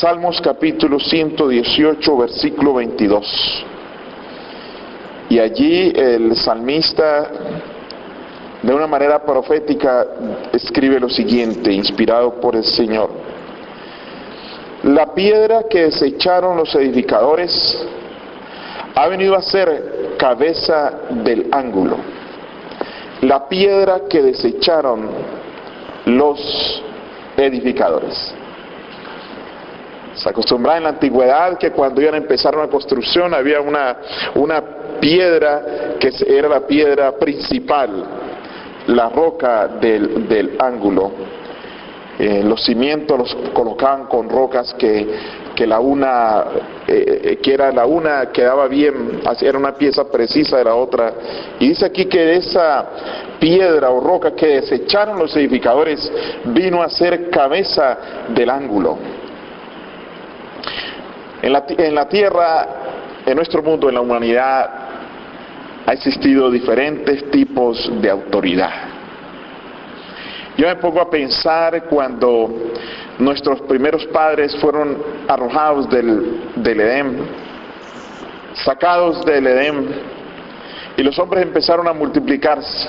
Salmos capítulo 118, versículo 22. Y allí el salmista, de una manera profética, escribe lo siguiente, inspirado por el Señor: la piedra que desecharon los edificadores ha venido a ser cabeza del ángulo. La piedra que desecharon los edificadores. Se acostumbraba en la antigüedad que cuando iban a empezar una construcción había una piedra que era la piedra principal, la roca del ángulo. Los cimientos los colocaban con rocas que era la una quedaba bien, era una pieza precisa de la otra. Y dice aquí que esa piedra o roca que desecharon los edificadores vino a ser cabeza del ángulo. En la tierra, en nuestro mundo, en la humanidad, ha existido diferentes tipos de autoridad. Yo me pongo a pensar cuando nuestros primeros padres fueron arrojados del Edén, sacados del Edén, y los hombres empezaron a multiplicarse.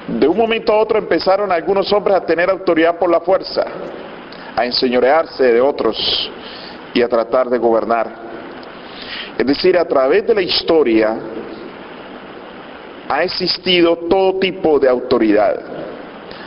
De un momento a otro empezaron algunos hombres a tener autoridad por la fuerza, a enseñorearse de otros y a tratar de gobernar. Es decir, a través de la historia ha existido todo tipo de autoridad.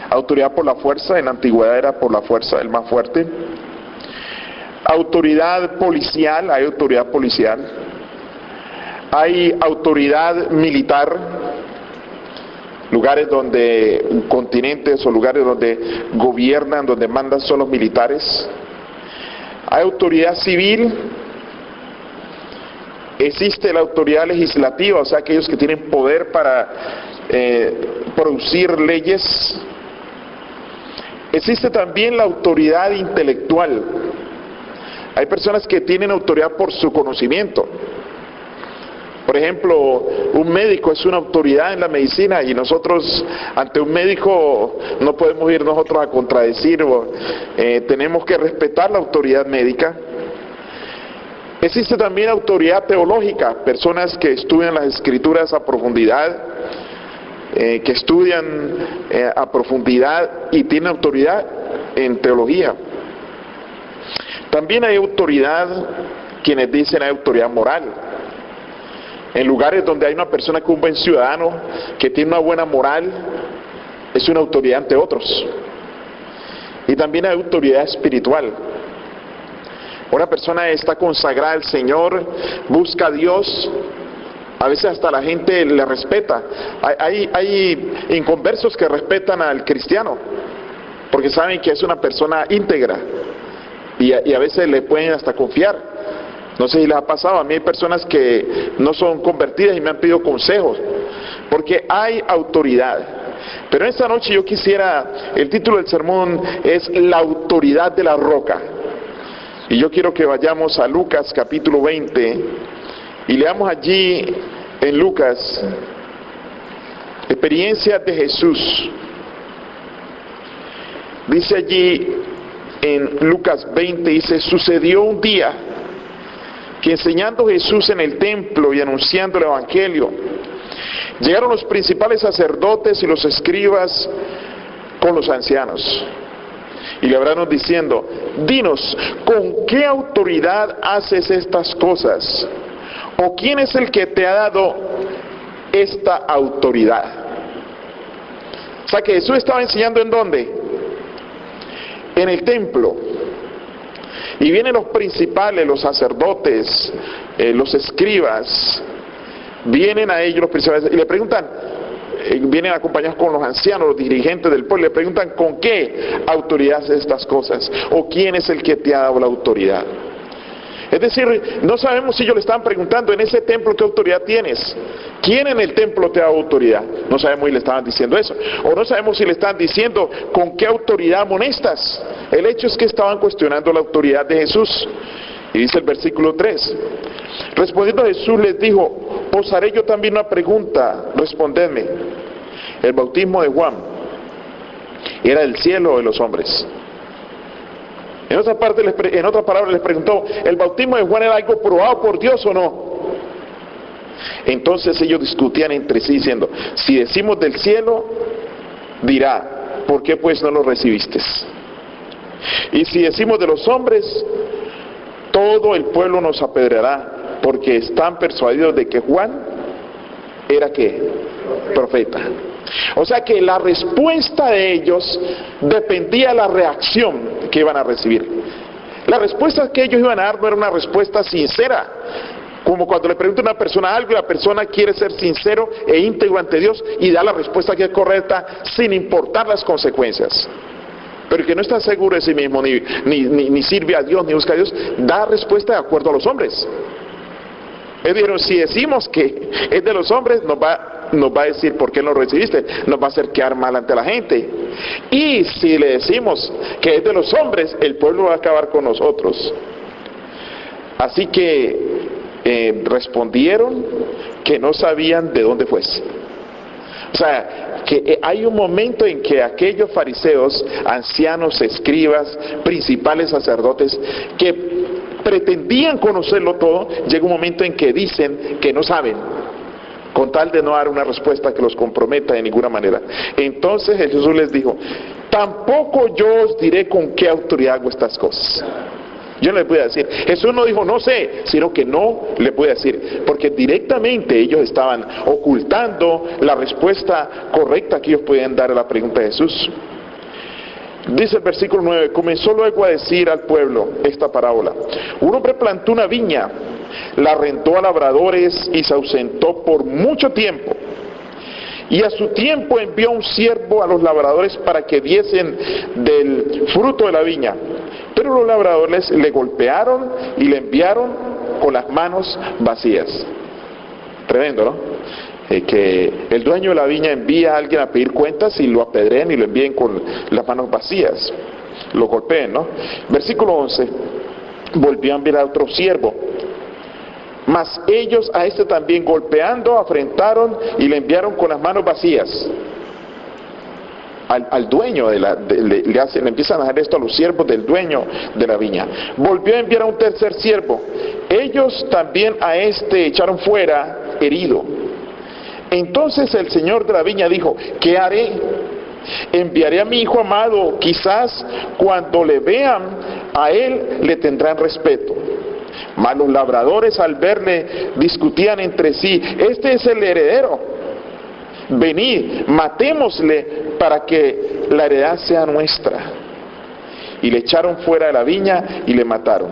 Autoridad por la fuerza, en la antigüedad era por la fuerza, el más fuerte. Autoridad policial, hay autoridad policial. Hay autoridad militar, lugares donde, continentes o lugares donde gobiernan, donde mandan son los militares. Hay autoridad civil. Existe la autoridad legislativa, o sea, aquellos que tienen poder para producir leyes. Existe también la autoridad intelectual. Hay personas que tienen autoridad por su conocimiento. Por ejemplo, un médico es una autoridad en la medicina y nosotros ante un médico no podemos ir nosotros a contradecir, tenemos que respetar la autoridad médica. Existe también autoridad teológica, personas que estudian las escrituras a profundidad, que estudian a profundidad y tienen autoridad en teología. También hay autoridad, quienes dicen hay autoridad moral. En lugares donde hay una persona que es un buen ciudadano, que tiene una buena moral, es una autoridad ante otros. Y también hay autoridad espiritual. Una persona está consagrada al Señor, busca a Dios, a veces hasta la gente le respeta. Hay inconversos que respetan al cristiano, porque saben que es una persona íntegra, y a veces le pueden hasta confiar. No sé si les ha pasado, a mí hay personas que no son convertidas y me han pedido consejos, porque hay autoridad. Pero esta noche yo quisiera, el título del sermón es La autoridad de la roca. Y yo quiero que vayamos a Lucas capítulo 20 y leamos allí en Lucas experiencias de Jesús. Dice allí en Lucas 20, dice: sucedió un día que enseñando Jesús en el templo y anunciando el evangelio, llegaron los principales sacerdotes y los escribas con los ancianos. Y le hablaron diciendo: dinos, ¿con qué autoridad haces estas cosas? ¿O quién es el que te ha dado esta autoridad? O sea que Jesús estaba enseñando ¿en dónde? En el templo. Y vienen los principales, los sacerdotes, los escribas, vienen a ellos los principales y le preguntan, vienen acompañados con los ancianos, los dirigentes del pueblo, le preguntan ¿con qué autoridad haces estas cosas? ¿O quién es el que te ha dado la autoridad? Es decir, no sabemos si ellos le estaban preguntando en ese templo ¿qué autoridad tienes? ¿Quién en el templo te da autoridad? No sabemos si le estaban diciendo eso. O no sabemos si le estaban diciendo ¿con qué autoridad amonestas? El hecho es que estaban cuestionando la autoridad de Jesús. Y dice el versículo 3. Respondiendo Jesús les dijo: os haré yo también una pregunta, respondedme. ¿El bautismo de Juan era del cielo o de los hombres? En otra palabra les preguntó, ¿el bautismo de Juan era algo probado por Dios o no? Entonces ellos discutían entre sí diciendo, si decimos del cielo, dirá, ¿por qué pues no lo recibiste? Y si decimos de los hombres, todo el pueblo nos apedreará, porque están persuadidos de que Juan era ¿qué? Profeta. O sea que la respuesta de ellos dependía de la reacción que iban a recibir. La respuesta que ellos iban a dar no era una respuesta sincera, como cuando le pregunta a una persona algo y la persona quiere ser sincero e íntegro ante Dios y da la respuesta que es correcta sin importar las consecuencias. Pero el que no está seguro de sí mismo, ni sirve a Dios, ni busca a Dios, da respuesta de acuerdo a los hombres. Ellos dijeron, si decimos que es de los hombres, nos va a decir por qué no lo recibiste, nos va a hacer quedar mal ante la gente. Y si le decimos que es de los hombres, el pueblo va a acabar con nosotros. Así que respondieron que no sabían de dónde fuese. O sea, que hay un momento en que aquellos fariseos, ancianos, escribas, principales sacerdotes, que pretendían conocerlo todo, llega un momento en que dicen que no saben, con tal de no dar una respuesta que los comprometa de ninguna manera. Entonces Jesús les dijo, tampoco yo os diré con qué autoridad hago estas cosas. Yo no les voy a decir. Jesús no dijo no sé, sino que no les voy a decir, porque directamente ellos estaban ocultando la respuesta correcta que ellos podían dar a la pregunta de Jesús. Dice el versículo 9, comenzó luego a decir al pueblo esta parábola. Un hombre plantó una viña, la arrendó a labradores y se ausentó por mucho tiempo. Y a su tiempo envió un siervo a los labradores para que diesen del fruto de la viña. Pero los labradores le golpearon y le enviaron con las manos vacías. Tremendo, ¿no? Que el dueño de la viña envía a alguien a pedir cuentas y lo apedreen y lo envíen con las manos vacías. Lo golpeen, ¿no? Versículo 11. Volvió a enviar a otro siervo. Mas ellos a este también golpeando, afrentaron y le enviaron con las manos vacías. Al dueño le empiezan a hacer esto a los siervos del dueño de la viña. Volvió a enviar a un tercer siervo. Ellos también a este echaron fuera herido. Entonces el señor de la viña dijo, ¿qué haré? Enviaré a mi hijo amado, quizás cuando le vean a él le tendrán respeto. Mas los labradores al verle discutían entre sí, este es el heredero, venid, matémosle para que la heredad sea nuestra. Y le echaron fuera de la viña y le mataron.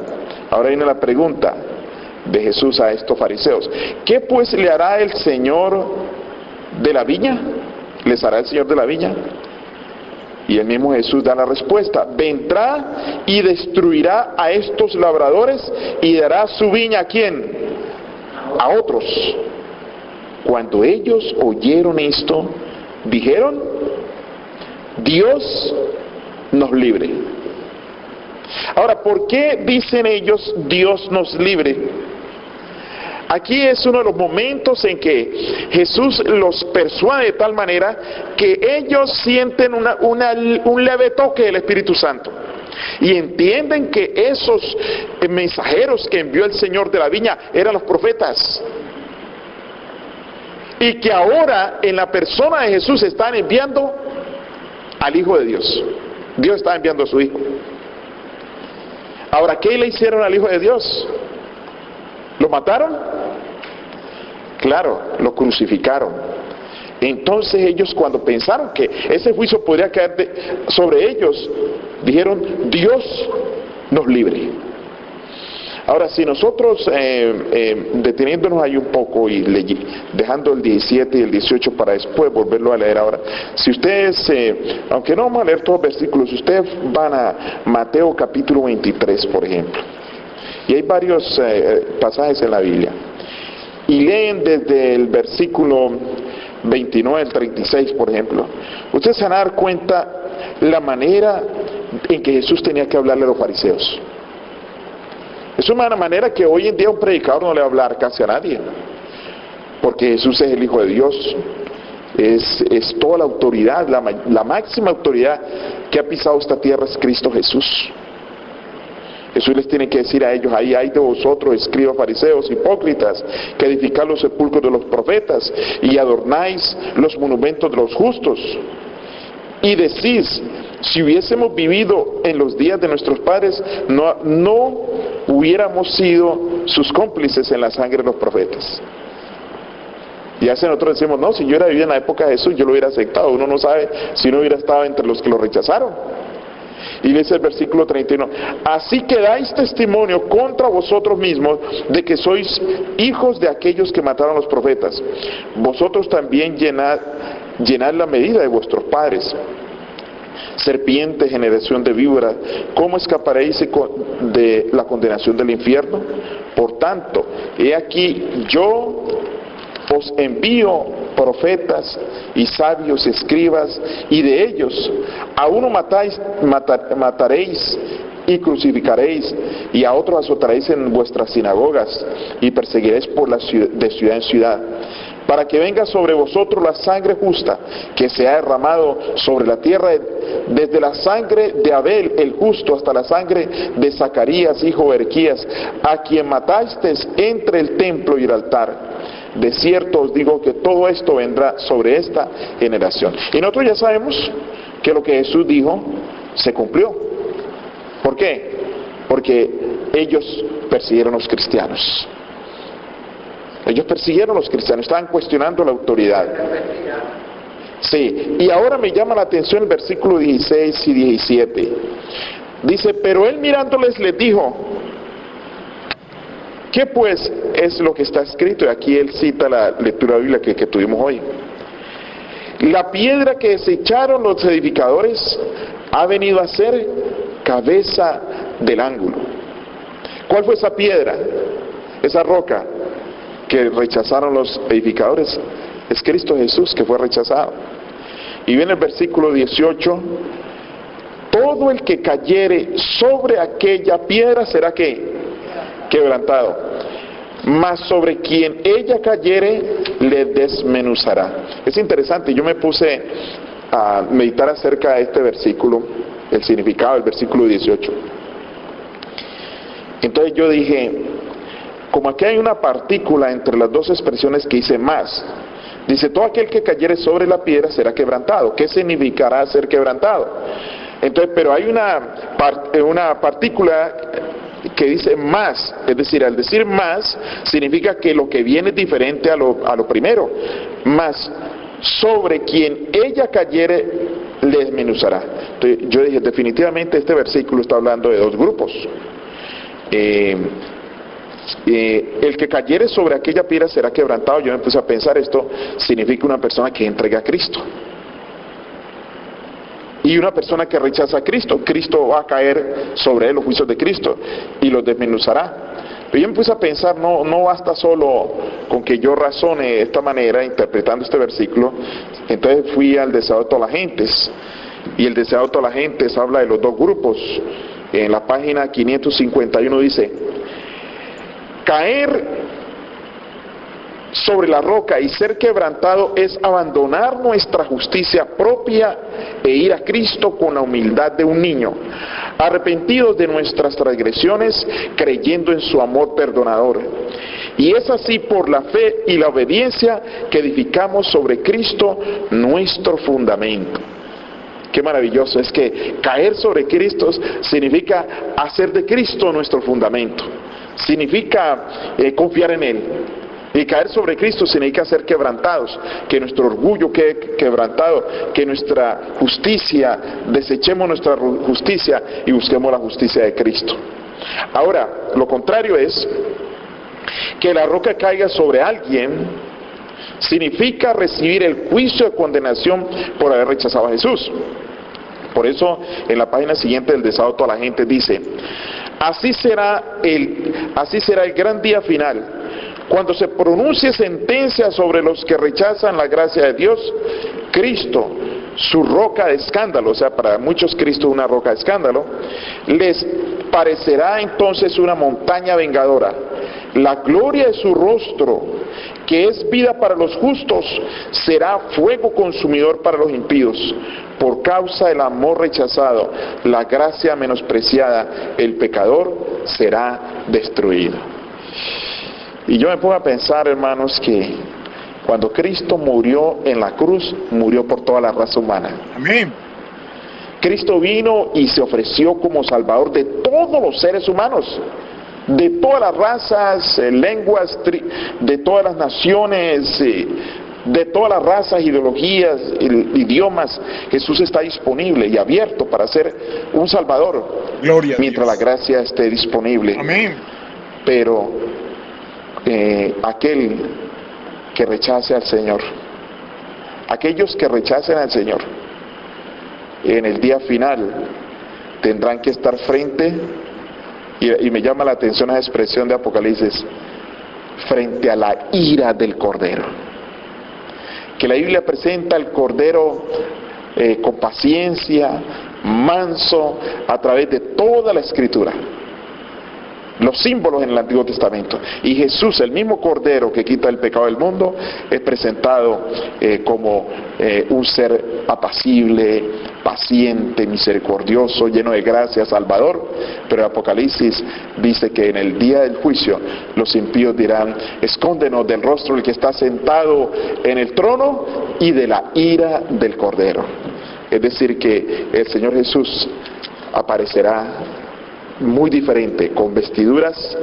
Ahora viene la pregunta de Jesús a estos fariseos. ¿Qué pues le hará el Señor de la viña? ¿Les hará el Señor de la viña? Y el mismo Jesús da la respuesta. Vendrá y destruirá a estos labradores y dará su viña ¿a quién? A otros. Cuando ellos oyeron esto, dijeron, Dios nos libre. Ahora, ¿por qué dicen ellos Dios nos libre? Aquí es uno de los momentos en que Jesús los persuade de tal manera que ellos sienten un leve toque del Espíritu Santo y entienden que esos mensajeros que envió el Señor de la viña eran los profetas y que ahora en la persona de Jesús están enviando al Hijo de Dios. Dios está enviando a su Hijo. Ahora, ¿qué le hicieron al Hijo de Dios? ¿Lo mataron? Claro, lo crucificaron. Entonces ellos, cuando pensaron que ese juicio podría caer sobre ellos, dijeron, Dios nos libre. Ahora, si nosotros, deteniéndonos ahí un poco y dejando el 17 y el 18 para después volverlo a leer ahora, si ustedes, aunque no vamos a leer todos los versículos, si ustedes van a Mateo capítulo 23, por ejemplo, y hay varios pasajes en la Biblia, y leen desde el versículo 29 al 36, por ejemplo, ustedes se van a dar cuenta la manera en que Jesús tenía que hablarle a los fariseos. Es una manera que hoy en día un predicador no le va a hablar casi a nadie, porque Jesús es el Hijo de Dios, es toda la autoridad, la máxima autoridad que ha pisado esta tierra es Cristo Jesús. Jesús les tiene que decir a ellos: ahí hay de vosotros, escribas, fariseos, hipócritas, que edificáis los sepulcros de los profetas y adornáis los monumentos de los justos. Y decís: si hubiésemos vivido en los días de nuestros padres, no hubiéramos sido sus cómplices en la sangre de los profetas. Y a veces nosotros decimos: no, si yo hubiera vivido en la época de Jesús, yo lo hubiera aceptado. Uno no sabe si no hubiera estado entre los que lo rechazaron. Y dice el versículo 31: así que dais testimonio contra vosotros mismos de que sois hijos de aquellos que mataron a los profetas. Vosotros también llenad la medida de vuestros padres. Serpiente, generación de víboras, ¿cómo escaparéis de la condenación del infierno? Por tanto, he aquí, yo os envío profetas y sabios, escribas, y de ellos a uno mataréis y crucificaréis, y a otros azotaréis en vuestras sinagogas, y perseguiréis de ciudad en ciudad, para que venga sobre vosotros la sangre justa que se ha derramado sobre la tierra, desde la sangre de Abel el justo hasta la sangre de Zacarías hijo de Berequías, a quien matasteis entre el templo y el altar. De cierto os digo que todo esto vendrá sobre esta generación. Y nosotros ya sabemos que lo que Jesús dijo se cumplió. ¿Por qué? Porque ellos persiguieron a los cristianos. Ellos persiguieron a los cristianos, estaban cuestionando la autoridad. Sí, y ahora me llama la atención el versículo 16 y 17. Dice: pero él mirándoles les dijo: ¿qué pues es lo que está escrito? Y aquí él cita la lectura bíblica que tuvimos hoy. La piedra que desecharon los edificadores ha venido a ser cabeza del ángulo. ¿Cuál fue esa piedra? Esa roca que rechazaron los edificadores. Es Cristo Jesús, que fue rechazado. Y viene el versículo 18: todo el que cayere sobre aquella piedra será ¿qué? Quebrantado, mas sobre quien ella cayere le desmenuzará. Es interesante, yo me puse a meditar acerca de este versículo, el significado del versículo 18. Entonces yo dije, como aquí hay una partícula entre las dos expresiones que dice más, dice: todo aquel que cayere sobre la piedra será quebrantado. ¿Qué significará ser quebrantado? Entonces, pero hay una partícula que dice más, es decir, al decir más significa que lo que viene es diferente a lo primero. Más sobre quien ella cayere le desmenuzará. Entonces yo dije, definitivamente este versículo está hablando de dos grupos. El que cayere sobre aquella piedra será quebrantado. Yo me puse a pensar, esto significa una persona que entrega a Cristo. Y una persona que rechaza a Cristo, Cristo va a caer sobre él los juicios de Cristo y los desmenuzará. Pero yo me puse a pensar, no basta solo con que yo razone de esta manera, interpretando este versículo. Entonces fui al deseado de todas las gentes, y el deseado de todas las gentes habla de los dos grupos. En la página 551 dice: caer sobre la roca y ser quebrantado es abandonar nuestra justicia propia e ir a Cristo con la humildad de un niño, arrepentidos de nuestras transgresiones, creyendo en su amor perdonador. Y es así por la fe y la obediencia que edificamos sobre Cristo nuestro fundamento. Qué maravilloso es que caer sobre Cristo significa hacer de Cristo nuestro fundamento, significa confiar en Él. Y caer sobre Cristo significa ser quebrantados, que nuestro orgullo quede quebrantado, que nuestra justicia, desechemos nuestra justicia y busquemos la justicia de Cristo. Ahora, lo contrario es que la roca caiga sobre alguien, significa recibir el juicio de condenación por haber rechazado a Jesús. Por eso, en la página siguiente del deseado de toda la gente dice: así será el gran día final, cuando se pronuncie sentencia sobre los que rechazan la gracia de Dios. Cristo, su roca de escándalo, o sea, para muchos Cristo es una roca de escándalo, les parecerá entonces una montaña vengadora. La gloria de su rostro que es vida para los justos, será fuego consumidor para los impíos. Por causa del amor rechazado, la gracia menospreciada, el pecador será destruido. Y yo me pongo a pensar, hermanos, que cuando Cristo murió en la cruz, murió por toda la raza humana. Amén. Cristo vino y se ofreció como Salvador de todos los seres humanos, de todas las razas, lenguas, de todas las naciones, de todas las razas, ideologías, idiomas. Jesús está disponible y abierto para ser un Salvador. Gloria a mientras Dios. la gracia esté disponible. Amén. Pero aquel que rechace al Señor, aquellos que rechacen al Señor, en el día final tendrán que estar frente, y me llama la atención la expresión de Apocalipsis, frente a la ira del Cordero. Que la Biblia presenta al Cordero con paciencia, manso, a través de toda la Escritura. Los símbolos en el Antiguo Testamento. Y Jesús, el mismo Cordero que quita el pecado del mundo, es presentado como un ser apacible, paciente, misericordioso, lleno de gracia, Salvador. Pero el Apocalipsis dice que en el día del juicio los impíos dirán: escóndenos del rostro del que está sentado en el trono y de la ira del Cordero. Es decir, que el Señor Jesús aparecerá muy diferente, con vestiduras,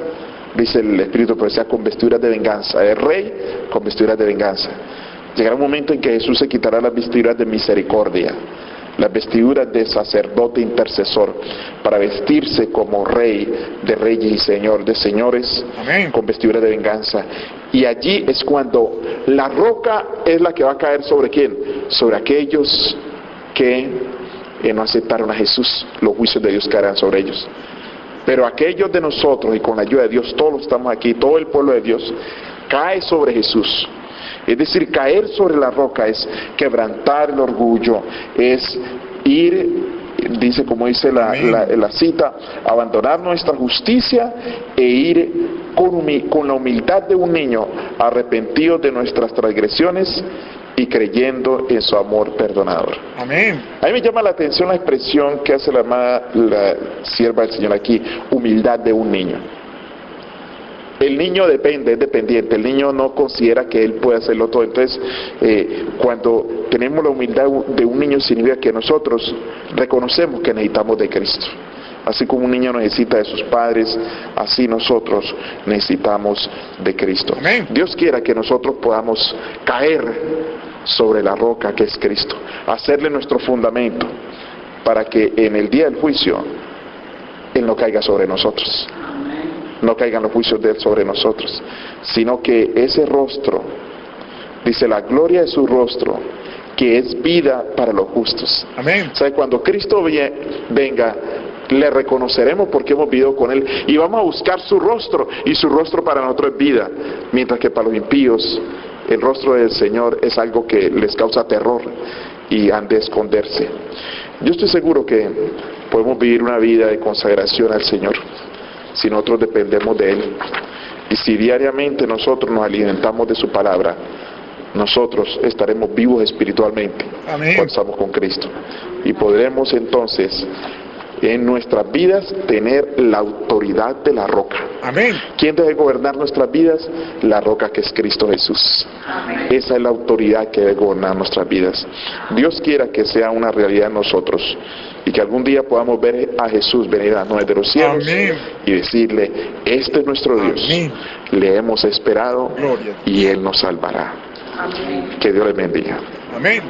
dice el Espíritu de Profecía, con vestiduras de venganza, el Rey con vestiduras de venganza. Llegará un momento en que Jesús se quitará las vestiduras de misericordia, las vestiduras de sacerdote intercesor, para vestirse como Rey de reyes y Señor de señores. Amén. Con vestiduras de venganza. Y allí es cuando la roca es la que va a caer ¿sobre quién? Sobre aquellos que no aceptaron a Jesús. Los juicios de Dios caerán sobre ellos. Pero aquellos de nosotros, y con la ayuda de Dios, todos estamos aquí, todo el pueblo de Dios, cae sobre Jesús. Es decir, caer sobre la roca es quebrantar el orgullo, es ir, dice como dice la cita, abandonar nuestra justicia e ir con la humildad de un niño, arrepentidos de nuestras transgresiones y creyendo en su amor perdonador. Amén. A mí me llama la atención la expresión que hace la sierva del Señor aquí, humildad de un niño. El niño depende, es dependiente, el niño no considera que él puede hacerlo todo. Entonces, cuando tenemos la humildad de un niño, significa que nosotros reconocemos que necesitamos de Cristo. Así como un niño necesita de sus padres, así nosotros necesitamos de Cristo. Amén. Dios quiera que nosotros podamos caer sobre la roca que es Cristo, hacerle nuestro fundamento, para que en el día del juicio Él no caiga sobre nosotros, no caigan los juicios de Él sobre nosotros, sino que ese rostro, dice la gloria de su rostro, que es vida para los justos. Amén. O sea, cuando Cristo venga, le reconoceremos porque hemos vivido con Él y vamos a buscar su rostro, y su rostro para nosotros es vida, mientras que para los impíos el rostro del Señor es algo que les causa terror y han de esconderse. Yo estoy seguro que podemos vivir una vida de consagración al Señor si nosotros dependemos de Él, y si diariamente nosotros nos alimentamos de su palabra, nosotros estaremos vivos espiritualmente. Amén. Cuando estamos con Cristo, y podremos entonces en nuestras vidas tener la autoridad de la roca. Amén. ¿Quién debe gobernar nuestras vidas? La roca que es Cristo Jesús. Amén. Esa es la autoridad que debe gobernar nuestras vidas. Dios quiera que sea una realidad en nosotros, y que algún día podamos ver a Jesús venir a nosotros de los cielos. Amén. Y decirle: este es nuestro Dios. Amén. Le hemos esperado Gloria a Dios. y Él nos salvará. Amén. Que Dios les bendiga. Amén.